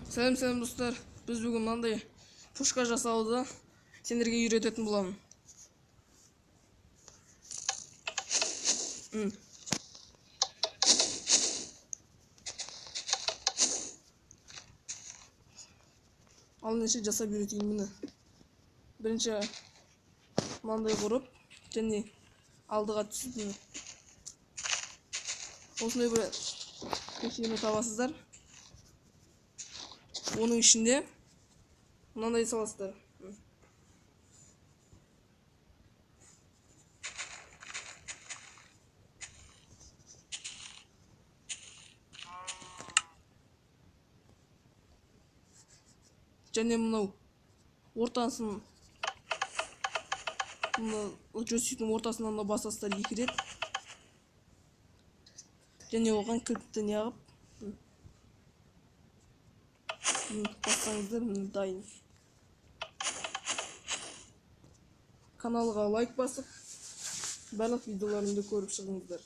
Сәлем достар. Біз бүгін мынандай пушка жасауды сендерге үйрететін боламын. Ал неше жасап үйретейін мені. Бірінші мынандай құрып, және алдыға түсіп, осындай бір кешені табасыздар. Оның ішінде мынандай саласыздар. Және мынау ортасын, джойстиктің ортасынан басасыздар 2 рет. Және оған кілтті неғып бассаңыздар, дайын. Каналға лайк басып, барлық видеоларымды көріп шығыңыздар.